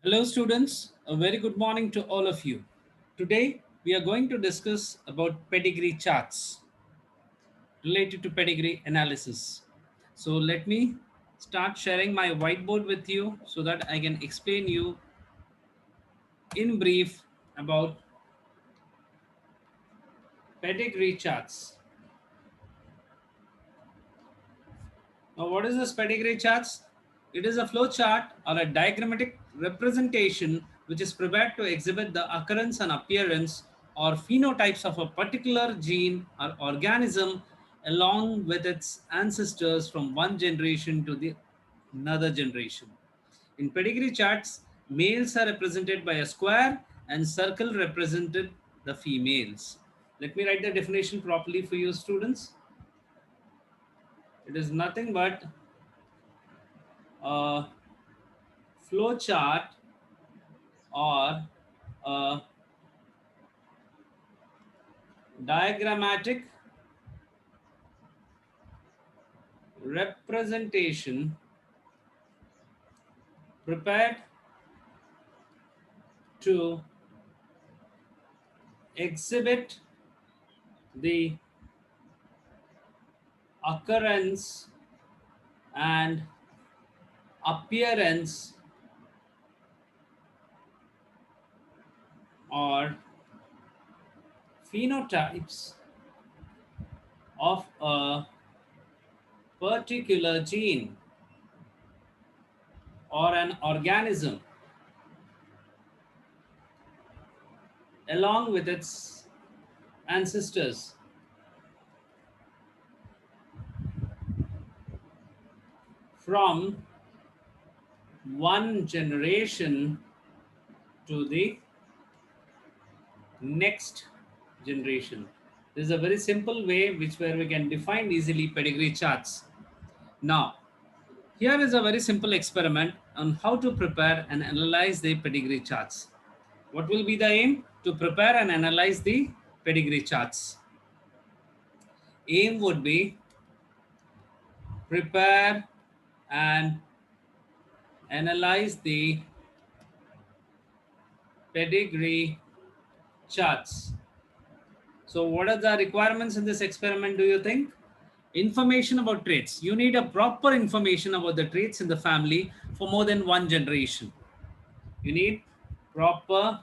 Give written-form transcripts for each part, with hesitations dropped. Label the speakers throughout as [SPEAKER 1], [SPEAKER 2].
[SPEAKER 1] Hello students, a very good morning to all of you. Today we are going to discuss about pedigree charts related to pedigree analysis. So let me start sharing my whiteboard with you so that I can explain you in brief about pedigree charts. Now, what is this pedigree charts? It is a flow chart or a diagrammatic representation which is prepared to exhibit the occurrence and appearance or phenotypes of a particular gene or organism along with its ancestors from one generation to the another generation. In pedigree charts, males are represented by a square and circle represented the females. Let me write the definition properly for you students. It is nothing but a flow chart or a diagrammatic representation prepared to exhibit the occurrence and appearance or phenotypes of a particular gene or an organism along with its ancestors from one generation to the next generation. This is a very simple way which where we can define easily pedigree charts. Now, here is a very simple experiment on how to prepare and analyze the pedigree charts. What will be the aim? To prepare and analyze the pedigree charts. Aim would be prepare and analyze the pedigree charts. So what are the requirements in this experiment, do you think? Information about traits. You need a proper information about the traits in the family for more than one generation. You need proper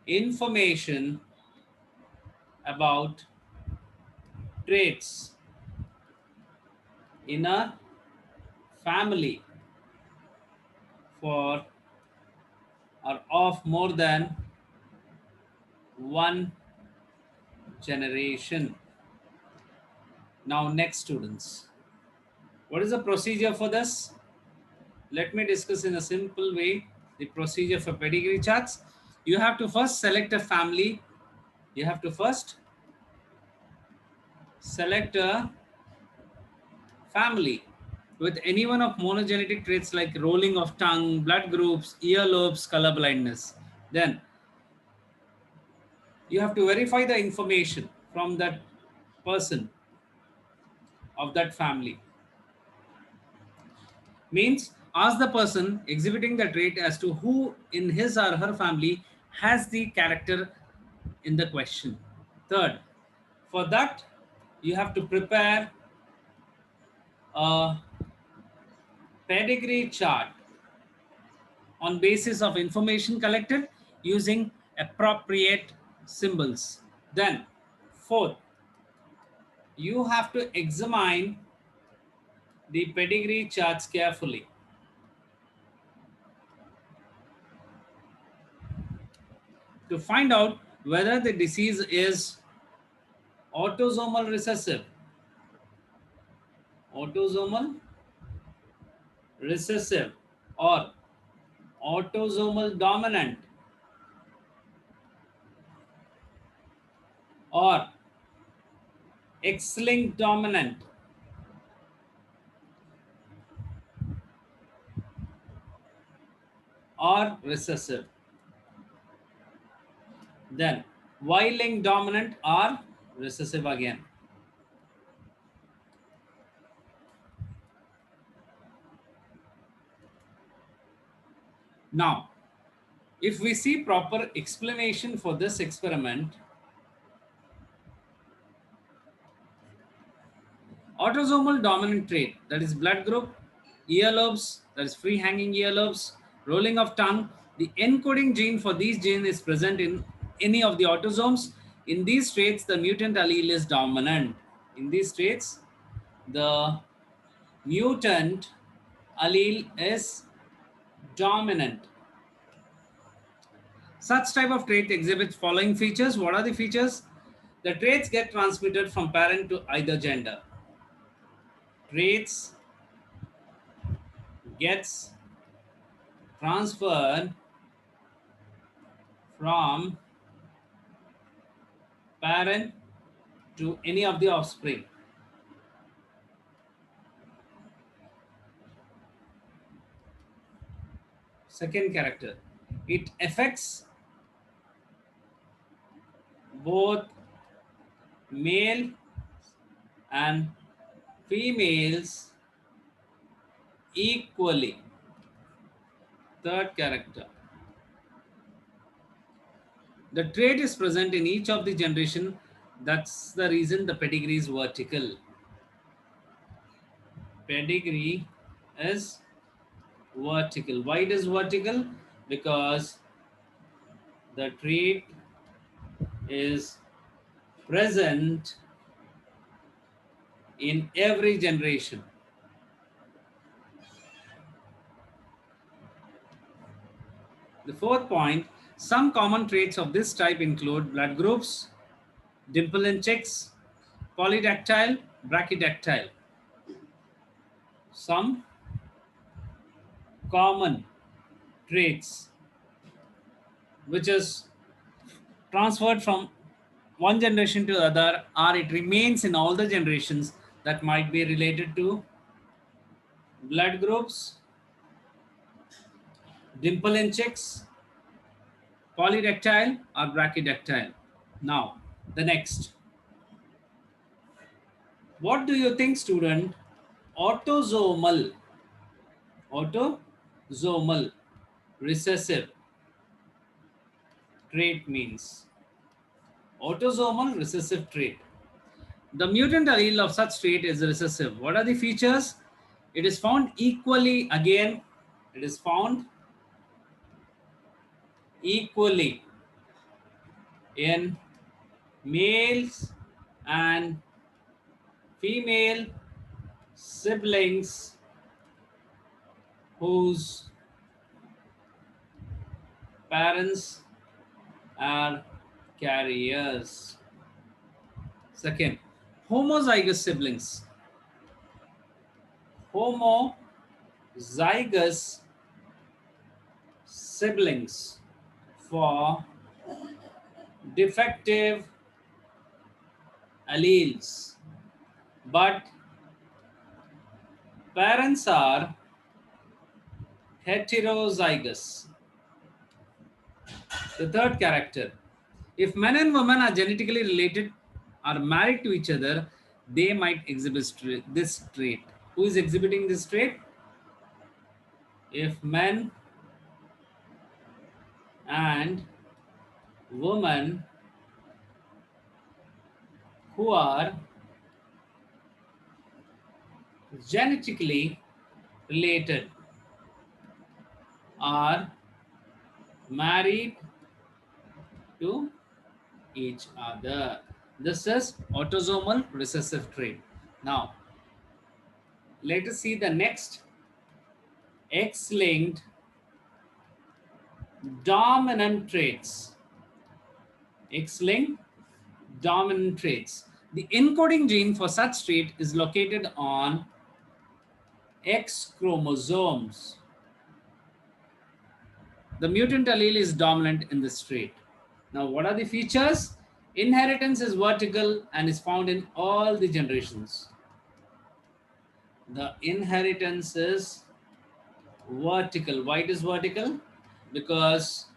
[SPEAKER 1] information about traits in a family for or of more than one generation. Now, next students. What is the procedure for this? Let me discuss in a simple way the procedure for pedigree charts. You have to first select a family. You have to first select a family with any one of monogenetic traits like rolling of tongue, blood groups, earlobes, color blindness. Then you have to verify the information from that person of that family. Means ask the person exhibiting the trait as to who in his or her family has the character in the question. Third, for that you have to prepare a pedigree chart on basis of information collected using appropriate symbols. Then fourth, you have to examine the pedigree charts carefully to find out whether the disease is autosomal recessive, autosomal recessive or autosomal dominant or X-linked dominant or recessive. Then Y-linked dominant or recessive again. Now, if we see proper explanation for this experiment, autosomal dominant trait, that is blood group, earlobes, that is free hanging earlobes, rolling of tongue, the encoding gene for these genes is present in any of the autosomes. In these traits, the mutant allele is dominant. In these traits, the mutant allele is dominant. Such type of trait exhibits following features. What are the features? The traits get transmitted from parent to either gender. Traits gets transferred from parent to any of the offspring. Second character, it affects both male and females equally. Third character, the trait is present in each of the generation. That's the reason the pedigree is vertical. Pedigree is vertical. Why it is vertical? Because the trait is present in every generation. The fourth point, some common traits of this type include blood groups, dimple in chicks, polydactyl, brachydactyl. Some common traits which is transferred from one generation to other, or it remains in all the generations, that might be related to blood groups, dimple in chicks, polydactyl or brachydactyl. Now, the next. What do you think, student? Autosomal, autosomal recessive trait means. Autosomal recessive trait. The mutant allele of such trait is recessive. What are the features? It is found equally, again, it is found equally in males and female siblings whose parents are carriers. Second, homozygous siblings. Homozygous siblings for defective alleles, but parents are heterozygous. The third character, if men and women are genetically related, are married to each other, they might exhibit this trait. Who is exhibiting this trait? If men and women who are genetically related are married to each other. This is autosomal recessive trait. Now, let us see the next, X-linked dominant traits. X-linked dominant traits. The encoding gene for such trait is located on X chromosomes. The mutant allele is dominant in this trait. Now, what are the features? Inheritance is vertical and is found in all the generations. The inheritance is vertical. Why it is vertical? Because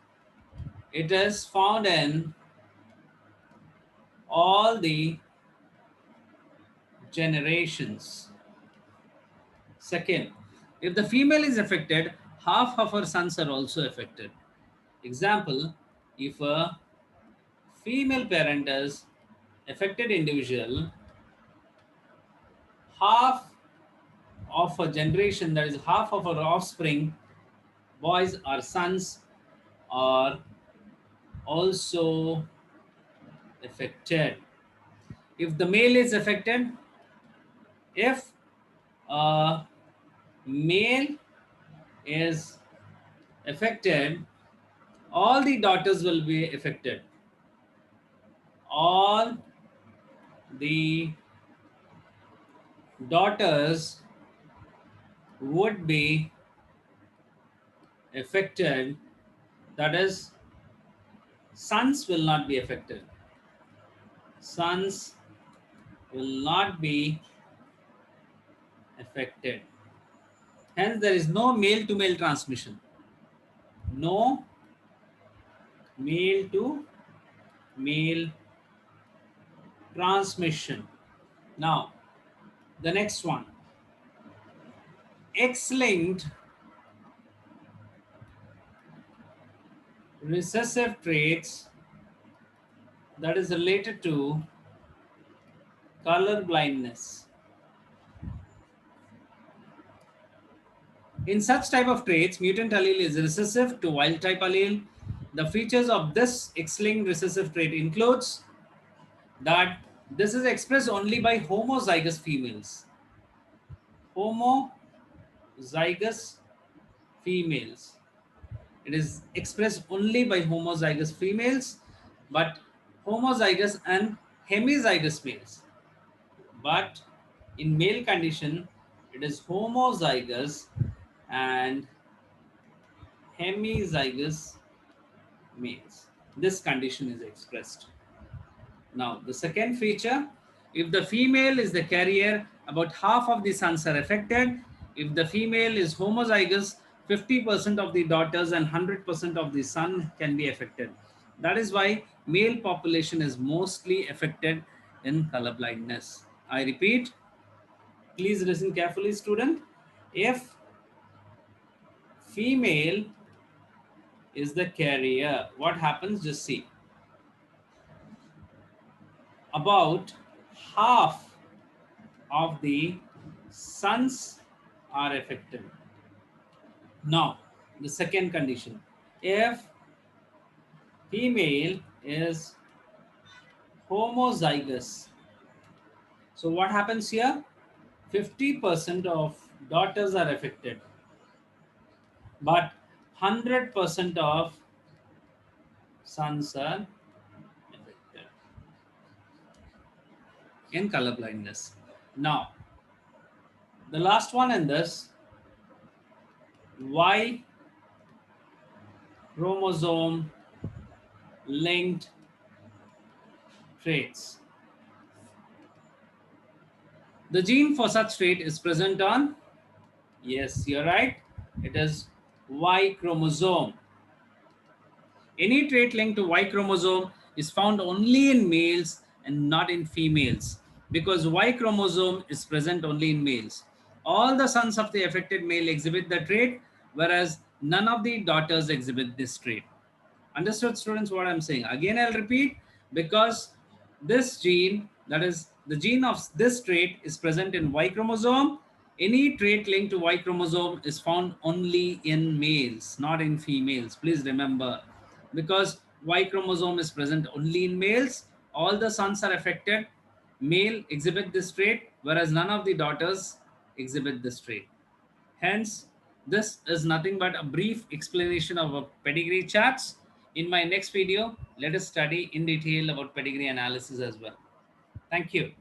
[SPEAKER 1] it is found in all the generations. Second, if the female is affected, half of her sons are also affected. Example, if a female parent is affected individual, half of a generation, that is half of our offspring, boys or sons, are also affected. If the male is affected, if a male is affected, all the daughters will be affected. All the daughters would be affected. That is, sons will not be affected. Sons will not be affected. Hence, there is no male to male transmission. No male to male transmission. Now, the next one, X linked recessive traits, that is related to color blindness. In such type of traits, mutant allele is recessive to wild type allele. The features of this X-linked recessive trait includes that this is expressed only by homozygous females. Homozygous females. It is expressed only by homozygous females, but homozygous and hemizygous males. But in male condition, it is homozygous and hemizygous males. This condition is expressed. Now, the second feature, if the female is the carrier, about half of the sons are affected. If the female is homozygous, 50% of the daughters and 100% of the son can be affected. That is why male population is mostly affected in color blindness. I repeat, please listen carefully, student. If female is the carrier, what happens? Just see. About half of the sons are affected. Now, the second condition, if female is homozygous, so what happens here? 50% of daughters are affected, but 100% of sons are affected in color blindness. Now, the last one in this, Y chromosome linked traits. The gene for such trait is present on, yes, you're right, it is Y chromosome. Any trait linked to Y chromosome is found only in males and not in females, because Y chromosome is present only in males. All the sons of the affected male exhibit the trait, whereas none of the daughters exhibit this trait. Understood, students, what I'm saying? Again, I'll repeat, because this gene, that is the gene of this trait, is present in Y chromosome. Any trait linked to Y chromosome is found only in males, not in females. Please remember, because Y chromosome is present only in males, all the sons are affected. Male exhibit this trait, whereas none of the daughters exhibit this trait. Hence, this is nothing but a brief explanation of a pedigree charts. In my next video, let us study in detail about pedigree analysis as well. Thank you.